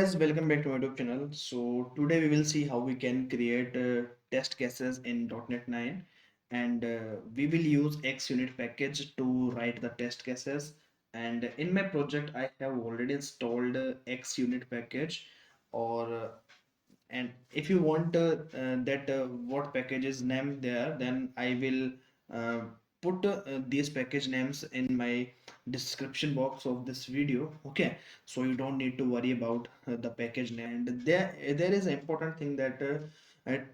guys, welcome back to my YouTube channel. So today we will see how we can create test cases in .NET 9, and we will use XUnit package to write the test cases. And in my project I have already installed XUnit package, or and if you want that what package is named there, then I will uh, put these package names in my description box of this video. Okay, so you don't need to worry about the package name. And there is an important thing that at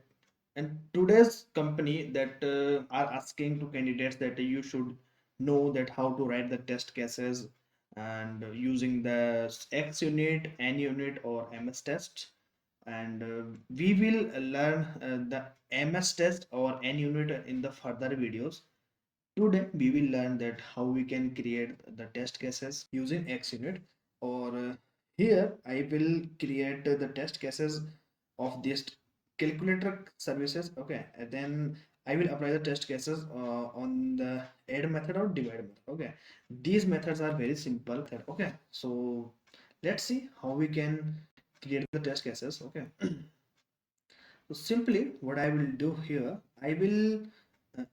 and today's company that are asking to candidates that you should know that how to write the test cases, and using the XUnit, NUnit or MS test. And we will learn the MS test or NUnit in the further videos. Today we will learn that how we can create the test cases using XUnit, or here I will create the test cases of this calculator services. Okay, and then I will apply the test cases on the add method or divide method. Okay, these methods are very simple. Okay, so let's see how we can create the test cases. Okay, so simply what I will do here, I will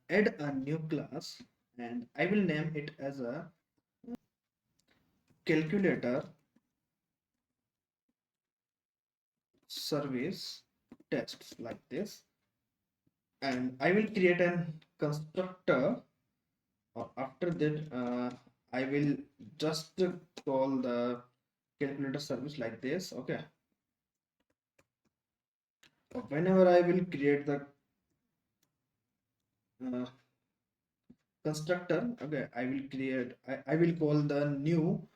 add a new class, and I will name it as a calculator service tests like this. And I will create a constructor. After that I will just call the calculator service like this. Okay, whenever I will create the uh, constructor, okay, I will call the new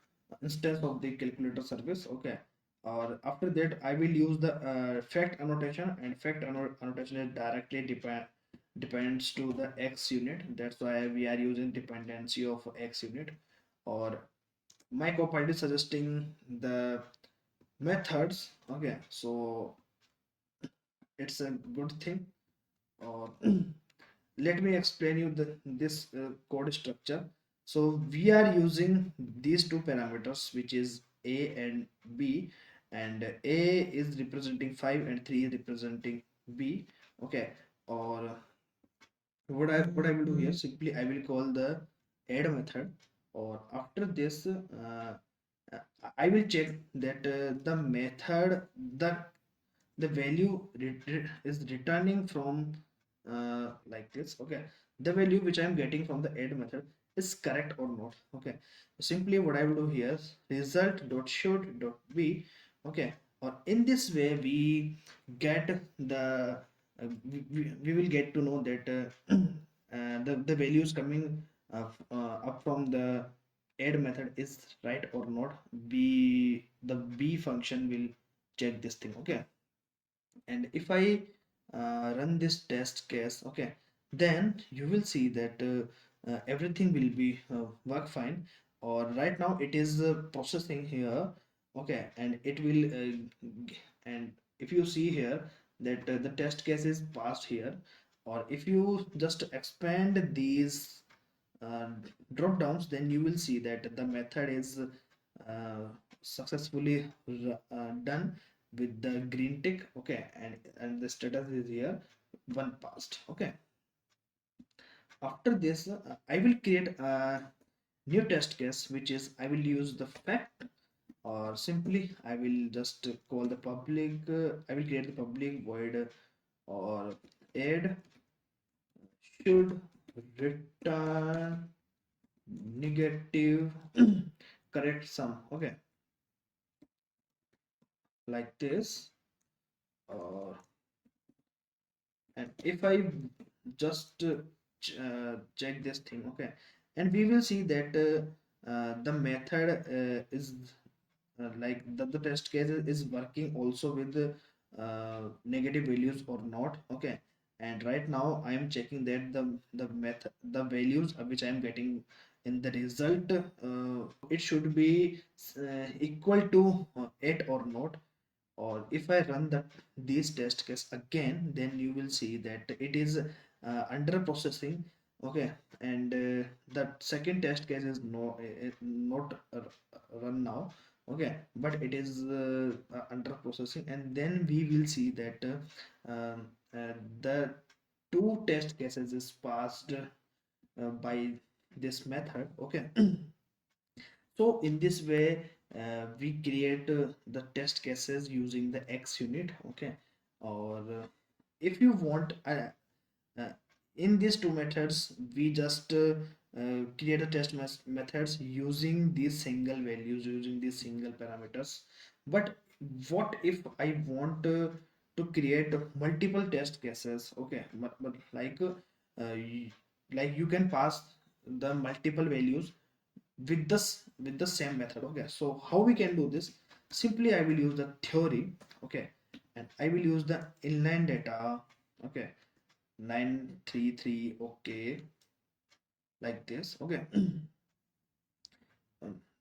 instance of the calculator service. Okay, or after that I will use the fact annotation, and fact annotation is directly depends to the XUnit. That's why we are using dependency of XUnit. Or my copilot is suggesting the methods. Okay, so it's a good thing. Or let me explain you this code structure. So we are using these two parameters, which is a and b, and a is representing 5 and 3 is representing b. Okay, or what I will do here, simply I will call the add method. Or after this I will check that the method, the the value is returning from like this. Okay, the value which I am getting from the add method is correct or not. Okay, simply what I will do here is result dot should dot be. Okay, or in this way we get the we will get to know that the values coming up from the add method is right or not. The b function will check this thing. Okay, and if I run this test case, okay, then you will see that everything will be work fine. Or right now it is processing here. Okay, and it will and if you see here that the test case is passed here. Or if you just expand these uh, drop downs, then you will see that the method is successfully done with the green tick. Okay, and the status is here, one passed. Okay, after this I will create a new test case, which is I will use the fact. Or simply I will just call the public I will create the public void or add should return negative correct sum. Okay, like this. uh, and if I just check this thing. Okay, and we will see that the method is like the test case is working also with negative values or not. Okay, and right now I am checking that the method, the values which I am getting in the result, it should be equal to 8 or not. Or if I run these test case again, then you will see that it is under processing. Okay, and the second test case is not run now. okay, but it is under processing, and then we will see that the two test cases is passed by this method, okay. So in this way we create the test cases using the XUnit, okay. Or if you want uh, in these two methods we just create a test methods using these single values, using these single parameters. But what if I want to create multiple test cases, okay, but like you can pass the multiple values with the same method, okay. So how we can do this? Simply I will use the theory, okay, and I will use the inline data, okay, 933, okay, like this, okay.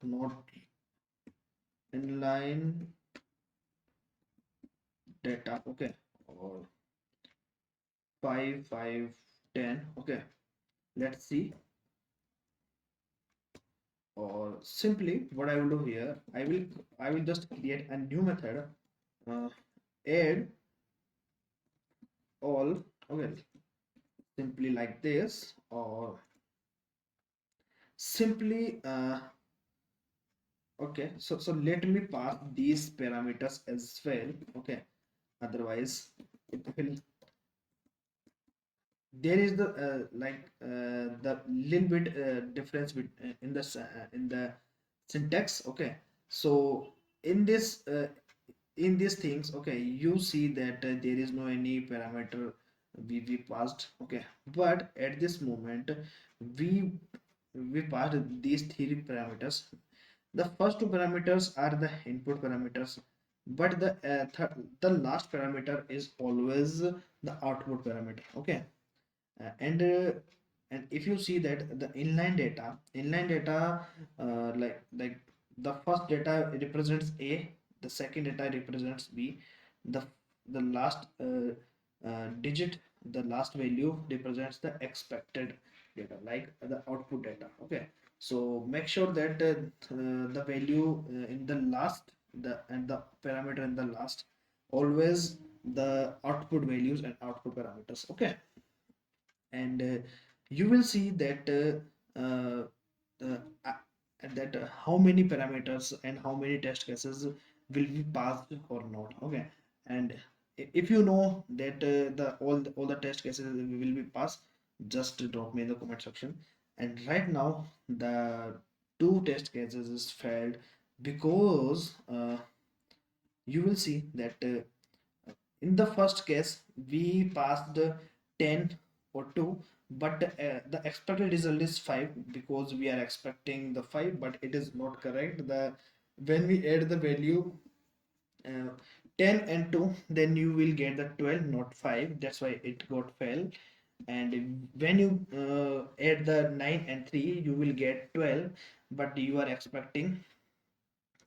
Not inline data, okay, or 5510, okay. Let's see. Or simply what I will do here, I will just create a new method, uh, add all, okay, simply like this. Or simply okay, so let me pass these parameters as well, okay. Otherwise it will, there is the little bit difference in the syntax, okay. So in these things, okay, you see that there is no any parameter we passed, okay. But at this moment we we passed these three parameters. The first two parameters are the input parameters, but the last parameter is always the output parameter, okay. uh, and uh, and if you see that the inline data like the first data represents A, the second data represents B, the the last digit, the last value represents the expected data, like the output data, okay. So make sure that the value in the last, the and the parameter in the last, always the output values and output parameters, okay. And you will see that uh, uh, uh, how many parameters and how many test cases will be passed or not, okay. And if you know that all the test cases will be passed, just drop me in the comment section. And right now the two test cases is failed because you will see that in the first case we passed 10 or 2, but the expected result is 5 because we are expecting the 5, but it is not correct. The when we add the value uh, 10 and 2, then you will get the 12, not 5. That's why it got fail. And when you add the 9 and 3, you will get 12, but you are expecting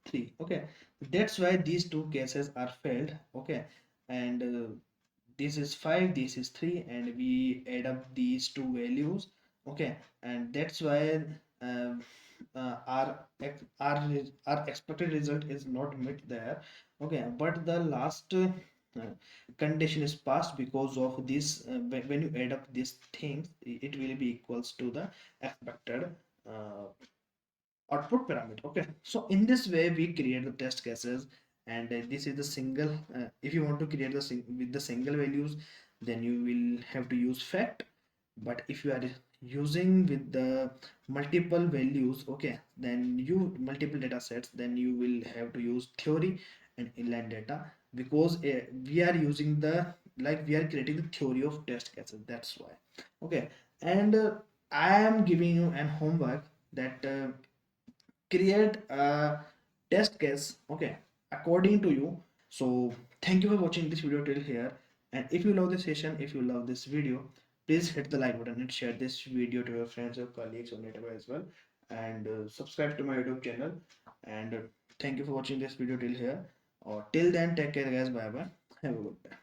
3, okay. That's why these two cases are failed, okay. And this is 5, this is 3, and we add up these two values, okay. And that's why um, our expected result is not met there, okay. But the last condition is passed because of this. When you add up these things, it will be equals to the expected uh, output parameter, okay. So in this way we create the test cases. And this is the single if you want to create with the single values, then you will have to use fact. But if you are using with the multiple values, okay, then you multiple data sets, then you will have to use theory and inline data, because we are using the, like, we are creating the theory of test cases, that's why, okay. And I am giving you an homework that create a test case, okay, according to you. So thank you for watching this video till here. And if you love this session, if you love this video, please hit the like button and share this video to your friends or colleagues or neighbor as well. And subscribe to my YouTube channel. And thank you for watching this video till here. Or till then, take care guys, bye bye, have a good day.